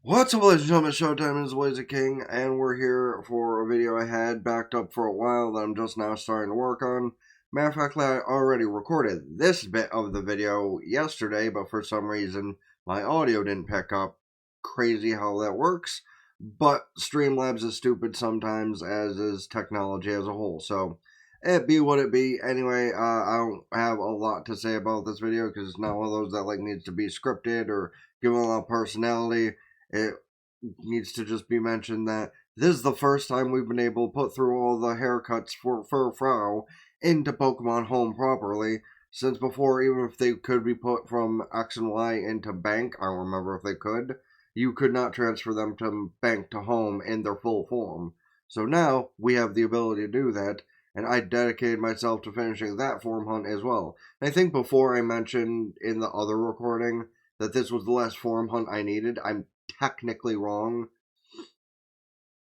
What's up, ladies and gentlemen? Showtime is TheBlaziking, and we're here for a video I had backed up for a while that I'm just now starting to work on. Matter of fact, I already recorded this bit of the video yesterday, but for some reason my audio didn't pick up. Crazy how that works, but Streamlabs is stupid sometimes, as is technology as a whole, so it be what it be. Anyway, I don't have a lot to say about this video because it's not one of those that needs to be scripted or given a lot of personality. It needs to just be mentioned that this is the first time we've been able to put through all the haircuts for Furfrou into Pokemon Home properly, since before, even if they could be put from X and Y into Bank, I don't remember if they could, you could not transfer them from Bank to Home in their full form. So now, we have the ability to do that, and I dedicated myself to finishing that form hunt as well. And I think before I mentioned in the other recording that this was the last form hunt I needed, I'm technically wrong.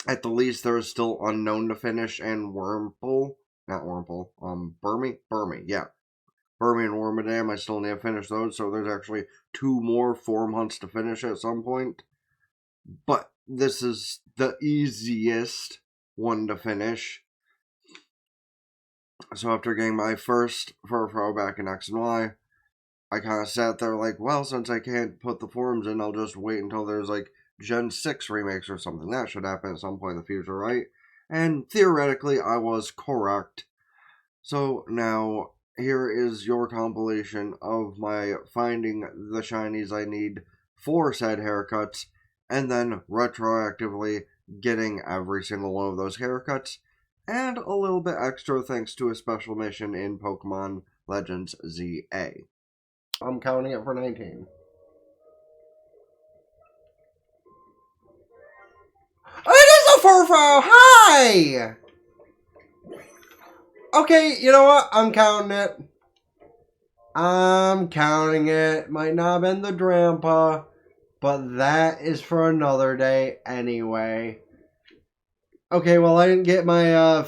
At the least, there is still Unknown to finish and Burmy, yeah. Burmy and Wormadam, I still need to finish those, so there's actually 2 more form hunts to finish at some point. But this is the easiest one to finish. So after getting my first Furfrou back in X and Y, I kind of sat there like, well, since I can't put the forms in, I'll just wait until there's Gen 6 remakes or something. That should happen at some point in the future, right? And theoretically, I was correct. So now, here is your compilation of my finding the shinies I need for said haircuts, and then retroactively getting every single one of those haircuts, and a little bit extra thanks to a special mission in Pokemon Legends ZA. I'm counting it for 19. It is a Furfrou! Hi! Okay, you know what? I'm counting it. I'm counting it. Might not have been the Drampa, but that is for another day anyway. Okay, well, I didn't get my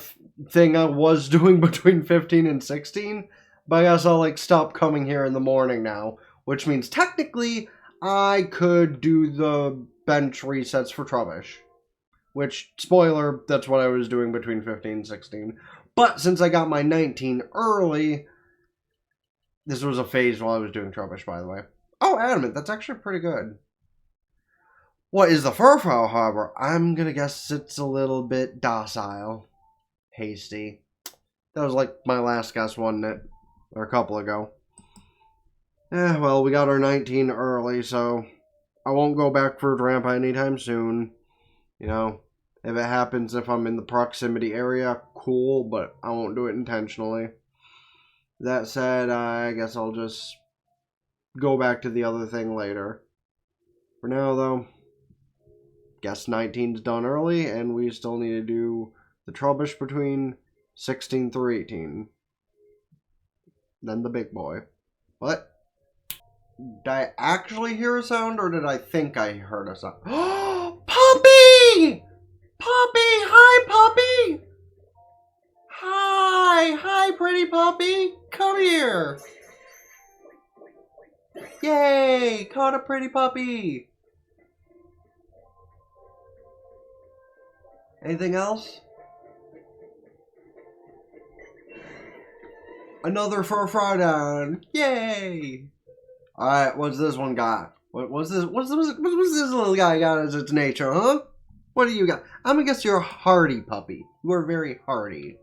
thing I was doing between 15 and 16, but I guess I'll stop coming here in the morning now, which means technically I could do the bench resets for Trubbish. Which, spoiler, that's what I was doing between 15 and 16. But since I got my 19 early, this was a phase while I was doing Trubbish, by the way. Oh, Adamant, that's actually pretty good. What is the Furfrou, however? I'm gonna guess it's a little bit docile. Hasty. That was my last guess, wasn't it? Or a couple ago. Well, we got our 19 early, so I won't go back for Drampa anytime soon. You know, if it happens, if I'm in the proximity area, cool, but I won't do it intentionally. That said, I guess I'll just go back to the other thing later. For now, though, guess 19's done early, and we still need to do the Trubbish between 16 through 18. Then the big boy. What? Did I actually hear a sound, or did I think I heard a sound? Puppy! Puppy! Hi, puppy! Hi! Hi, pretty puppy! Come here! Yay! Caught a pretty puppy! Anything else? Another Furfrou down! Yay! Alright, what's this one got? What's this little guy got as its nature, huh? What do you got? I'm gonna guess you're a hardy puppy. You are very hardy.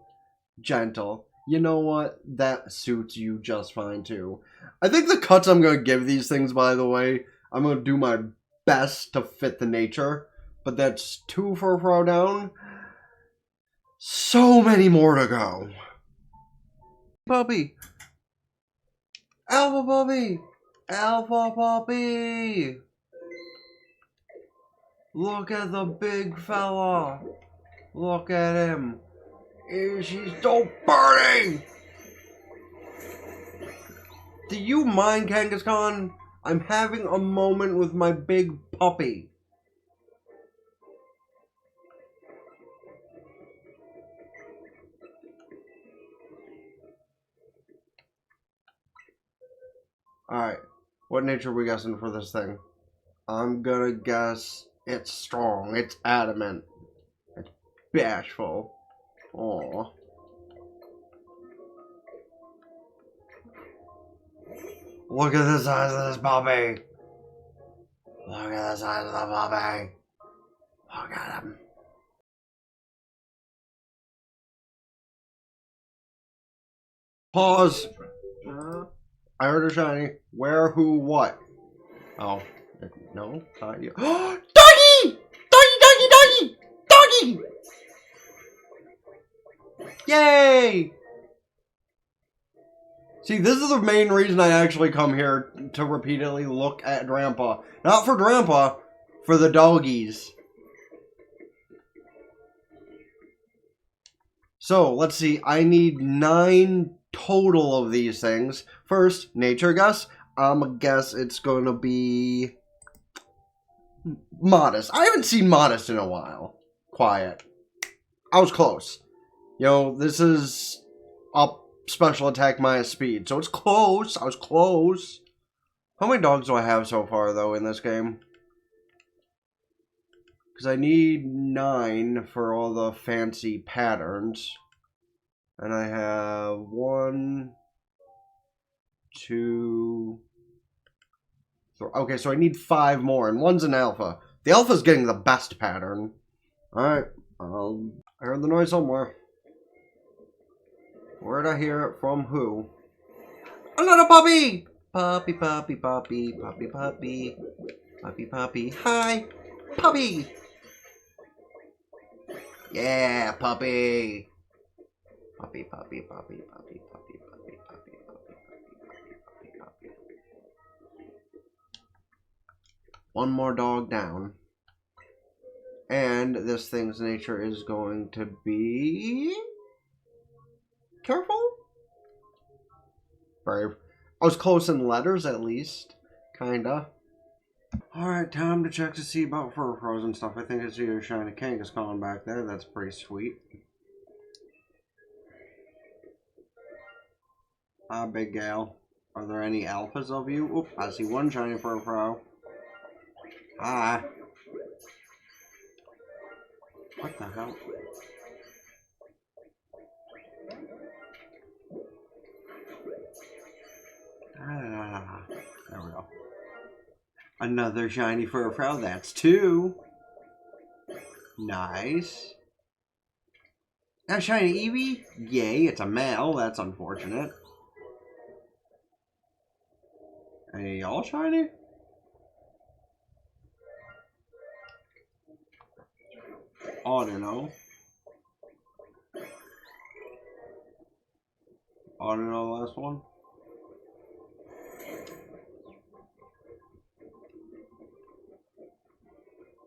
Gentle. You know what? That suits you just fine, too. I think the cuts I'm gonna give these things, by the way, I'm gonna do my best to fit the nature. But that's 2 Furfrou down. So many more to go. Puppy. Alpha puppy. Alpha puppy. Look at the big fella. Look at him. She's so burning. Do you mind, Kangaskhan? I'm having a moment with my big puppy. Alright, what nature are we guessing for this thing? I'm gonna guess It's strong. It's adamant. It's bashful. Aw. Look at the size of this puppy. Look at the size of the puppy. Look at him. Pause. I heard a shiny. Where, who, what? Oh. No? Not you. Doggy! Doggy, doggy, doggy! Doggy! Yay! See, this is the main reason I actually come here to repeatedly look at Grandpa. Not for Grandpa, for the doggies. So, let's see. I need 9 total of these things. First, nature guess. I'm gonna guess it's gonna be modest. I haven't seen modest in a while. Quiet. I was close. This is up special attack minus speed, so it's close. I was close. How many dogs do I have so far, though, in this game? Because I need 9 for all the fancy patterns. And I have 1, 2, 3. Okay, so I need 5 more, and 1's an alpha. The alpha's getting the best pattern. Alright, I heard the noise somewhere. Where'd I hear it from? Who? Another puppy! Puppy, puppy, puppy, puppy, puppy. Puppy, puppy. Hi! Puppy! Yeah, puppy! Puppy, puppy, puppy, puppy, puppy, puppy, puppy, puppy, puppy, puppy. One more dog down. And this thing's nature is going to be... careful? Brave. I was close in letters, at least. Kinda. Alright, time to check to see about Furfrous and stuff. I think I see a shiny Kangaskhan back there. That's pretty sweet. Ah, big gal. Are there any alphas of you? Oop, I see one shiny Furfrou. Ah. What the hell? Ah, there we go. Another shiny Furfrou. That's 2. Nice. A shiny Eevee? Yay, it's a male. That's unfortunate. Any y'all shiny? I don't know. I don't know the last one.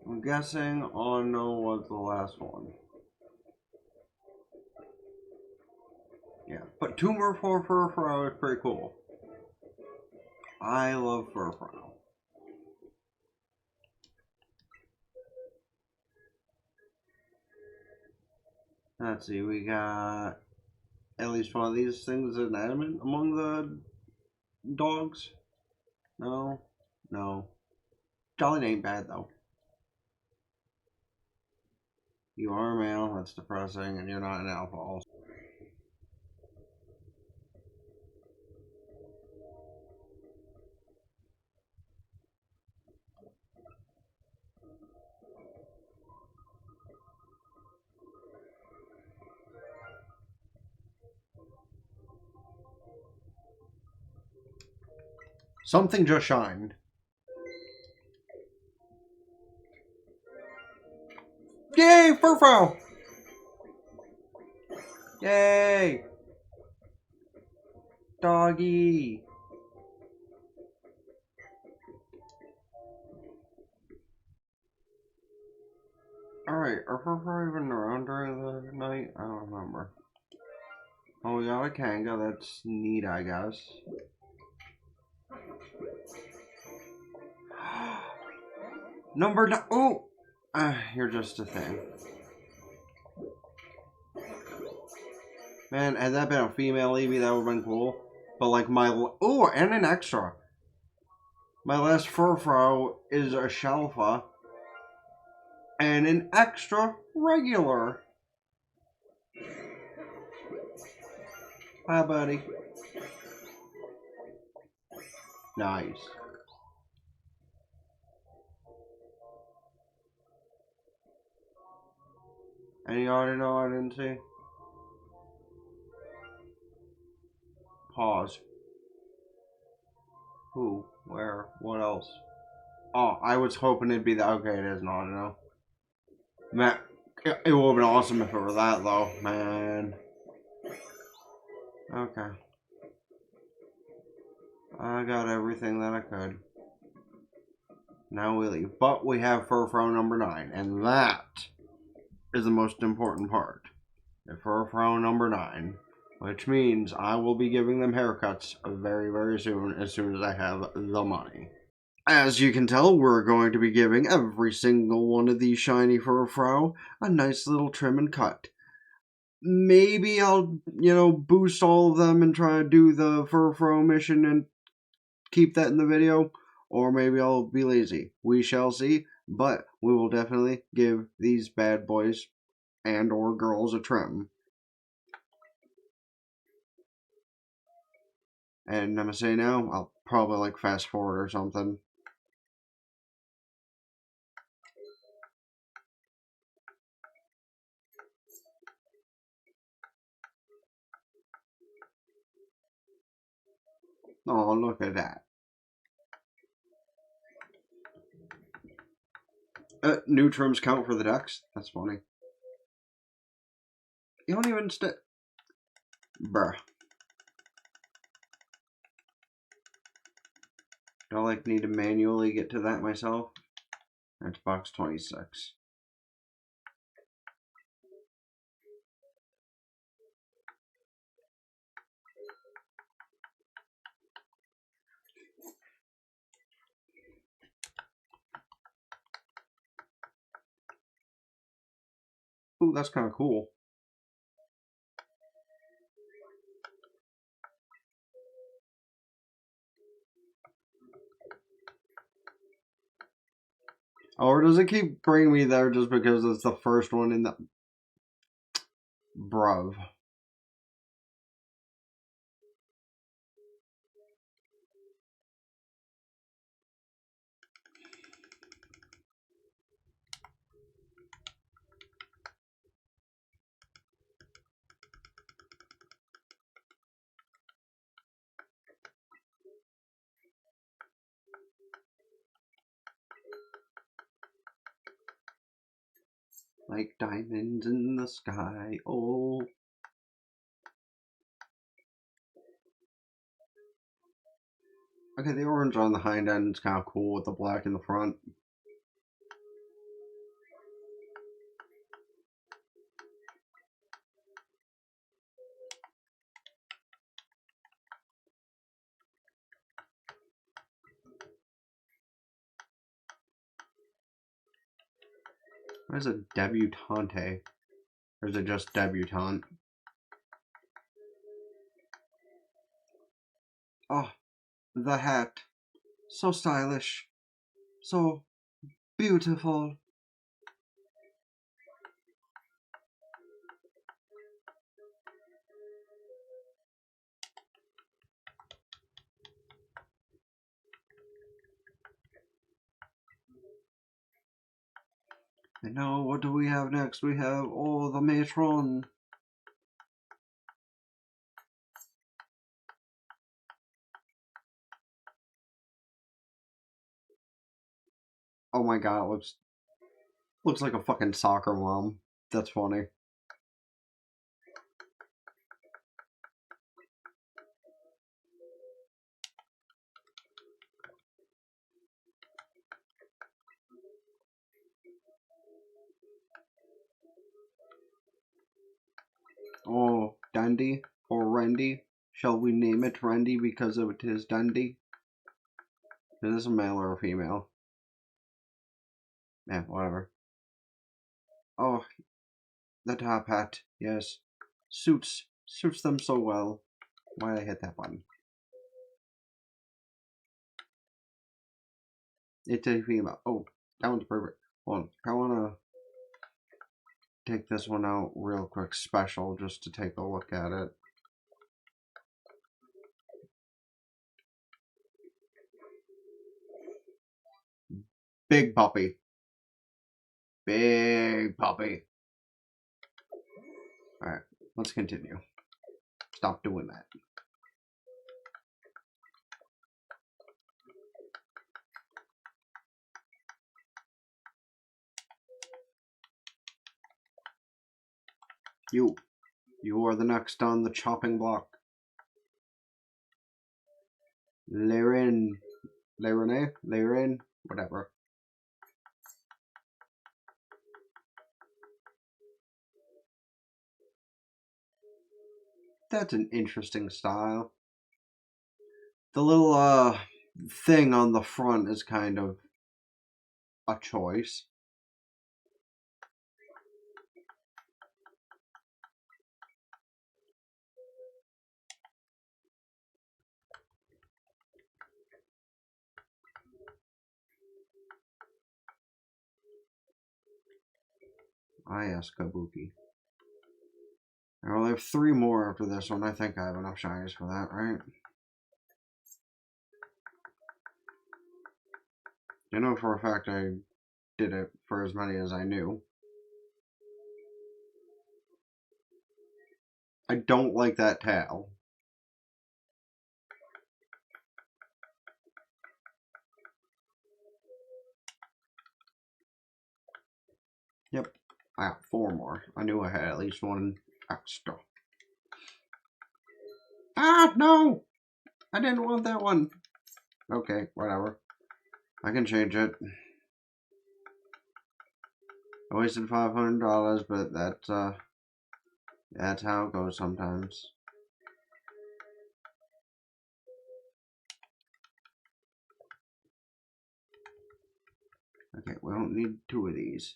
I'm guessing no was the last one. Yeah, but 2 more for Furfrou is pretty cool. I love Furfrou. Let's see, we got at least one of these things inanimate among the dogs. No, no. Jolly ain't bad though. You are a male, that's depressing, and you're not an alpha also. Something just shined. Yay, Furfrou! Yay! Doggy! Alright, are Furfrou even around during the night? I don't remember. Oh, we got a Kanga, that's neat, I guess. Number 9. Oh! You're just a thing. Man, had that been a female Eevee, that would have been cool. But like oh, and an extra. My last Furfrou is a Shalfa. and an extra regular. Hi, buddy. Nice. Any already know I didn't see? Pause. Who? Where? What else? Oh, I was hoping it'd be that. Okay, it is not. No. Man, it would have been awesome if it were that, though. Man. Okay. I got everything that I could. Now we leave. But we have Furfrou number 9, and that is the most important part. The Furfrou number 9, which means I will be giving them haircuts very, very soon, as I have the money. As you can tell, we're going to be giving every single one of these shiny Furfrou a nice little trim and cut. Maybe I'll, boost all of them and try to do the Furfrou mission and keep that in the video, or maybe I'll be lazy. We shall see, but we will definitely give these bad boys and or girls a trim. And I'm gonna say now, I'll probably fast forward or something. Oh, look at that. New trims count for the ducks? That's funny. You don't even Bruh. Do I need to manually get to that myself? That's box 26. Ooh, that's kind of cool. Or does it keep bringing me there just because it's the first one in the... Bruv. Like diamonds in the sky, oh. Okay, the orange on the hind end is kind of cool with the black in the front. What is a debutante? Or is it just debutante? Oh, the hat. So stylish. So beautiful. And now, what do we have next? We have, oh, the matron. Oh my god, it looks like a fucking soccer mom. That's funny. Oh, Dundee or Rendy. Shall we name it Rendy because of it is Dundee? Is this a male or a female? Yeah, whatever. Oh, the top hat, yes. Suits them so well. Why did I hit that button? It's a female. Oh, that one's perfect. Hold on. I wanna take this one out real quick, special, just to take a look at it. Big puppy. Big puppy. Alright, let's continue. Stop doing that. You are the next on the chopping block. Laren, whatever. That's an interesting style. The little thing on the front is kind of a choice. I ask Kabuki. I only have 3 more after this one. I think I have enough shinies for that, right? You know for a fact I did it for as many as I knew. I don't like that tail. Yep, I got 4 more. I knew I had at least 1 extra. Ah, no! I didn't want that one. Okay, whatever. I can change it. I wasted $500, but that's how it goes sometimes. Okay, we don't need 2 of these.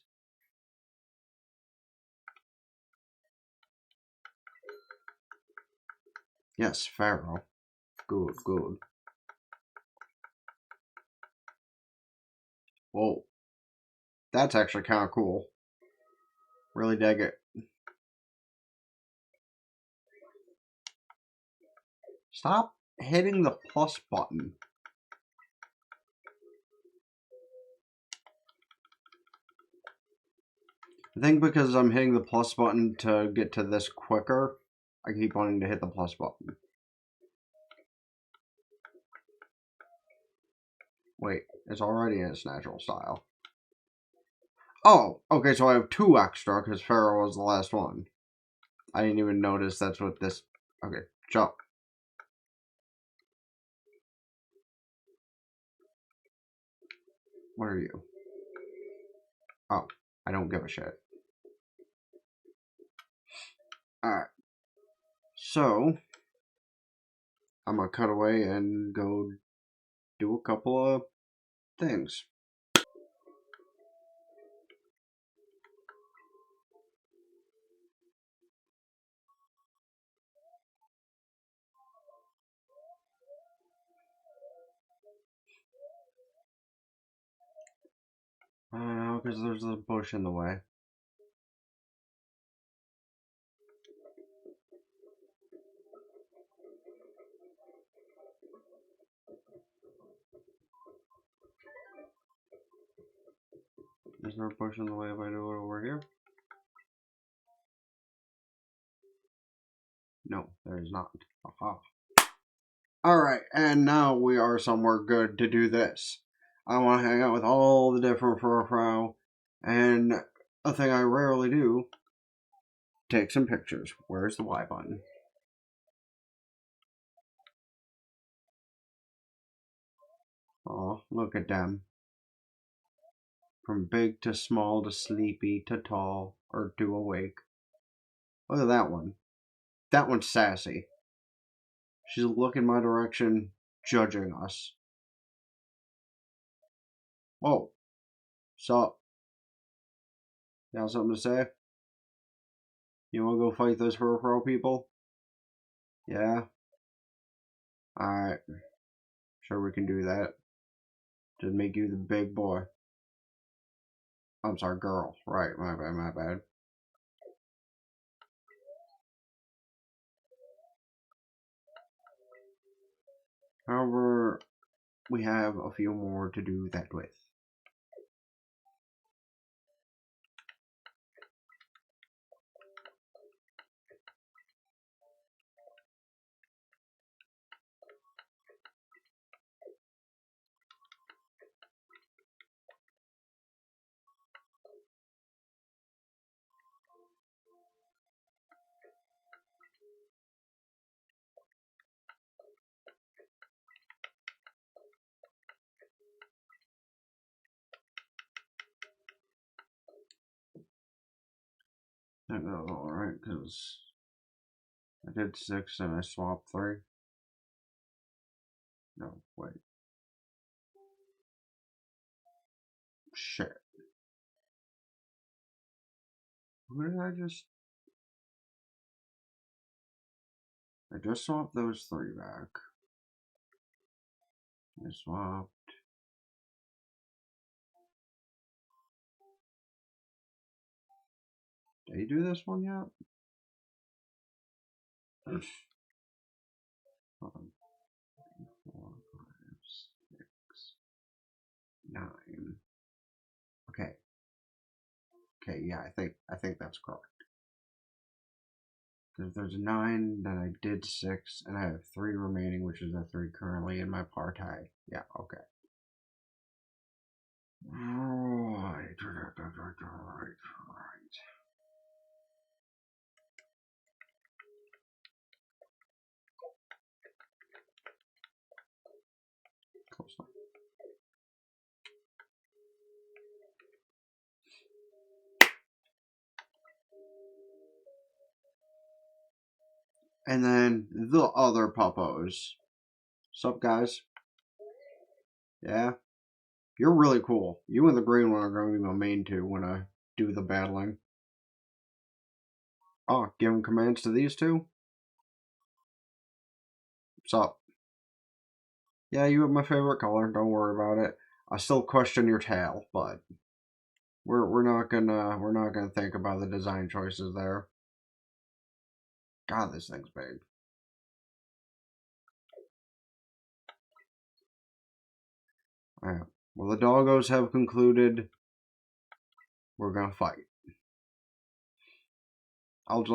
Yes, Pharaoh. Good, good. Whoa. That's actually kind of cool. Really dig it. Stop hitting the plus button. I think because I'm hitting the plus button to get to this quicker, I keep wanting to hit the plus button. Wait, it's already in its natural style. Oh, okay, so I have 2 extra because Pharaoh was the last one. I didn't even notice that's what this... Okay, jump. What are you? Oh, I don't give a shit. Alright. So, I'm gonna cut away and go do a couple of things. Because there's a bush in the way. Is there a bush in the way if I do it over here? No, there is not. Aha. Alright, and now we are somewhere good to do this. I want to hang out with all the different Furfrou, and a thing I rarely do, take some pictures. Where's the Y button? Oh, look at them. From big to small to sleepy to tall or to awake. Look at that one. That one's sassy. She's looking my direction, judging us. Whoa. Sup? You got something to say? You wanna go fight those Furfrou people? Yeah? Alright. Sure we can do that. To make you the big boy. I'm sorry, girl. Right, my bad. However, we have a few more to do that with. That was alright, because I did 6 and I swapped 3. No, wait. Shit. Who did I just... I just swapped those 3 back. I swapped... Did he do this one yet? 1, 2, 3, 4, 5, 6, 9. Okay. Okay, yeah, I think that's correct. Because there's a 9, then I did 6, and I have 3 remaining, which is a 3 currently in my party. Yeah, okay. Right. Close enough. And then the other puppos. Sup, guys? Yeah? You're really cool. You and the green one are going to be my main 2 when I do the battling. Oh, giving commands to these 2? Sup? Yeah, you have my favorite color. Don't worry about it. I still question your tail, but we're not gonna think about the design choices there. God, this thing's big. Alright. Well, the doggos have concluded. We're gonna fight. I'll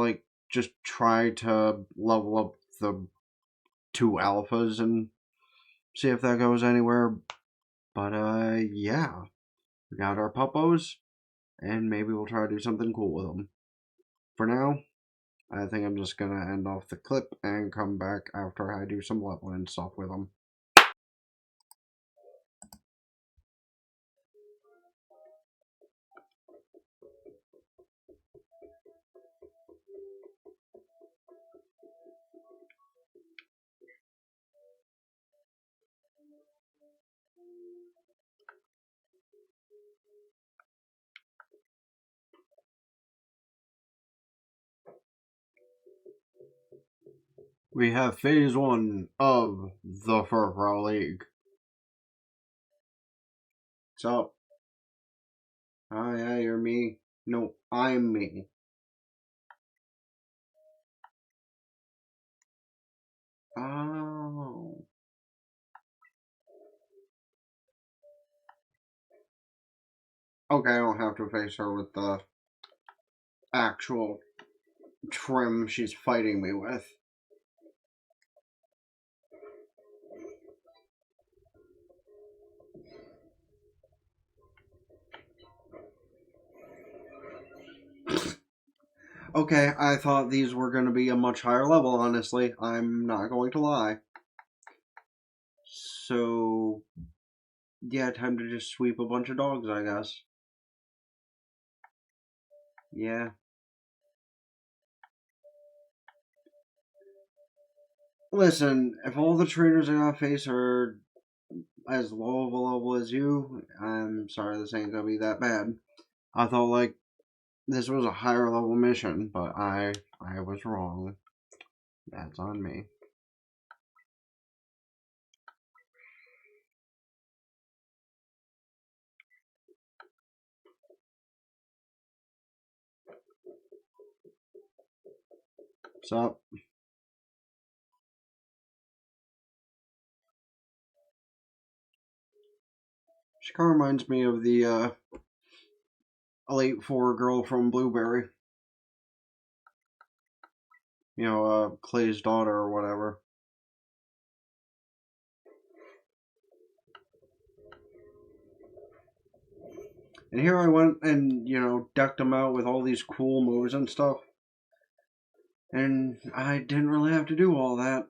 just try to level up the 2 alphas and see if that goes anywhere. But yeah, we got our puppos, and maybe we'll try to do something cool with them. For now, I think I'm just gonna end off the clip and come back after I do some leveling stuff with them. We have phase 1 of the Furfrou League. So, oh yeah, you're me. No, I'm me. Oh. Okay, I don't have to face her with the actual trim she's fighting me with. Okay, I thought these were going to be a much higher level, honestly. I'm not going to lie. So, yeah, time to just sweep a bunch of dogs, I guess. Yeah. Listen, if all the trainers I gotta face are as low of a level as you, I'm sorry this ain't gonna be that bad. I thought, this was a higher level mission, but I was wrong. That's on me. What's up? She kind of reminds me of the Elite Four girl from Blueberry. You know, Clay's daughter or whatever. And here I went and, you know, decked them out with all these cool moves and stuff. And I didn't really have to do all that.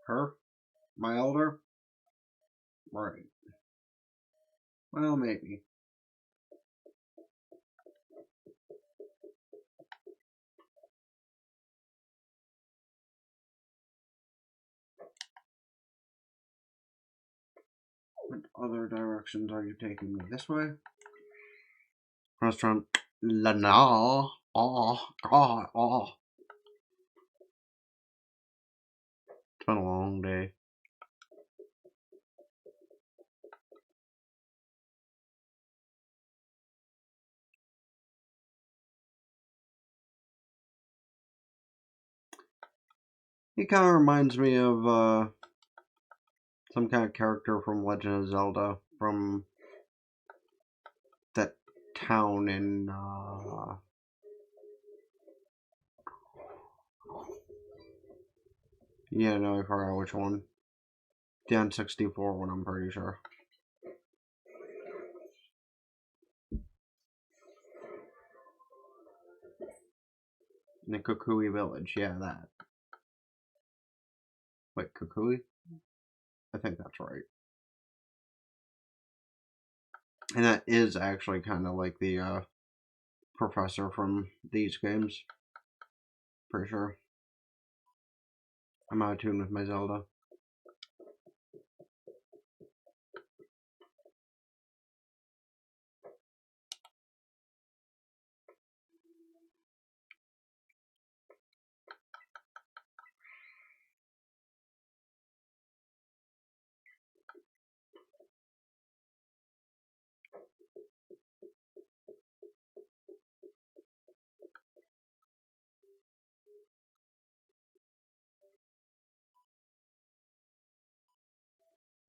Her? My elder? Right. Well, maybe. What other directions are you taking me? This way? Restaurant. Lana. Oh, God. Oh. It's been a long day. He kind of reminds me of some kind of character from Legend of Zelda, from that town in yeah, no, I forgot which one. The N64 one, I'm pretty sure. In the Kukui village, yeah, that. Wait, Kukui? I think that's right. And that is actually kind of like the professor from these games. Pretty sure. I'm out of tune with my Zelda.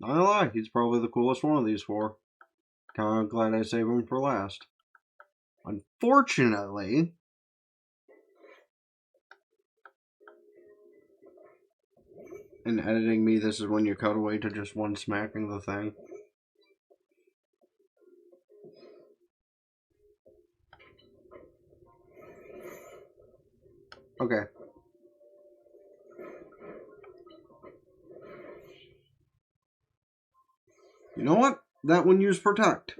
Not gonna lie, he's probably the coolest one of these four. Kinda glad I saved him for last. Unfortunately, in editing me, this is when you cut away to just one smacking the thing. Okay. You know what? That one used protect.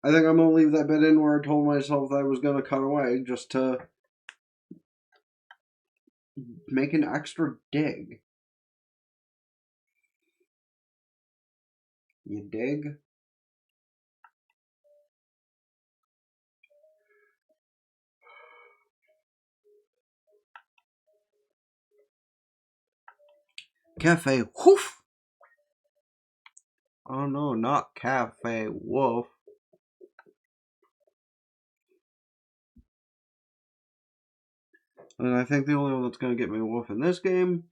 I think I'm gonna leave that bit in where I told myself that I was gonna cut away just to make an extra dig. You dig? Cafe Woof! Oh no, not Cafe Wolf. And I think the only one that's gonna get me Wolf in this game.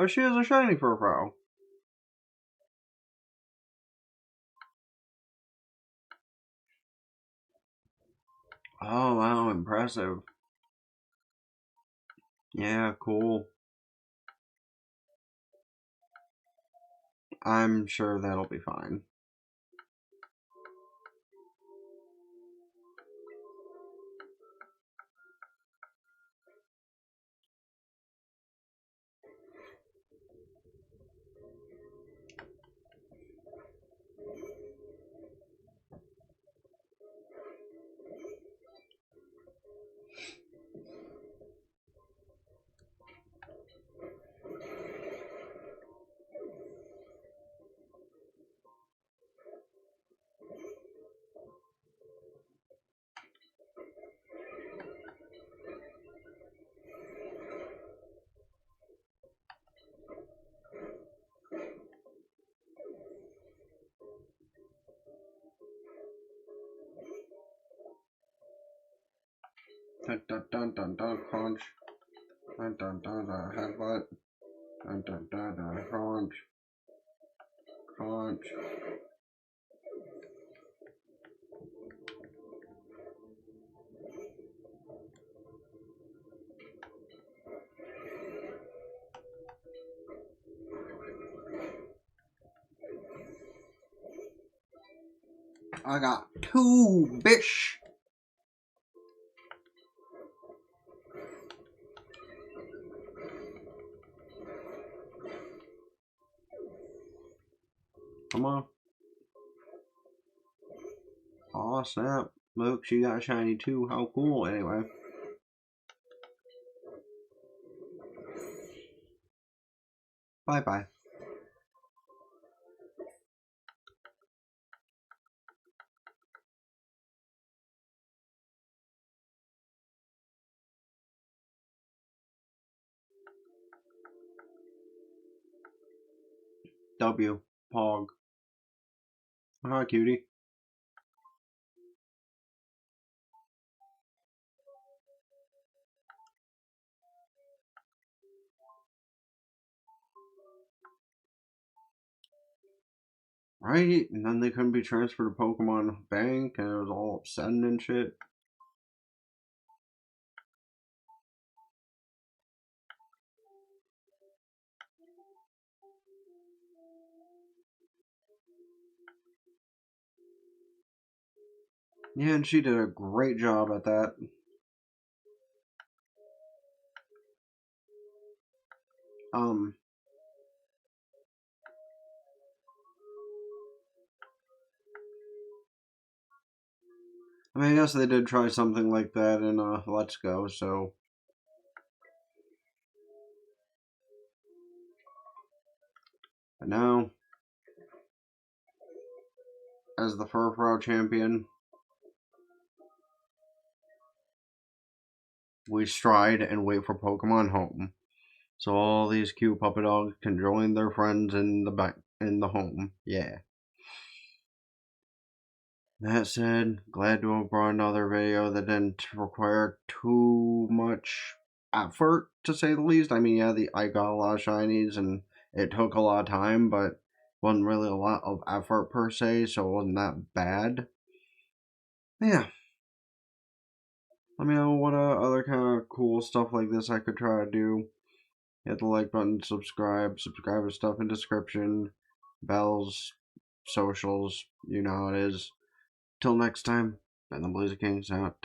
Oh, she has a shiny Furfrou. Oh wow, impressive. Yeah, cool. I'm sure that'll be fine. Dun dun dun dun dun crunch. Dun dun dun dun headbutt. Dun dun dun dun crunch. Crunch. I got 2, bish. Come on. Aw, snap. Look, she got shiny too. How cool. Anyway. Bye-bye. W. Pog. Hi, cutie. Right? And then they couldn't be transferred to Pokemon Bank, and it was all upsetting and shit. Yeah, and she did a great job at that. I mean, I guess they did try something like that in Let's Go, so. But now, as the Furfrou champion, we stride and wait for Pokemon home. So all these cute puppy dogs can join their friends in the home. Yeah. That said, glad to have brought another video that didn't require too much effort, to say the least. I mean, yeah, I got a lot of shinies and it took a lot of time, but wasn't really a lot of effort per se, so it wasn't that bad. Yeah. Let me know what other kind of cool stuff like this I could try to do. Hit the like button, subscribe with stuff in description, bells, socials, you know how it is. Till next time, been TheBlaziking out.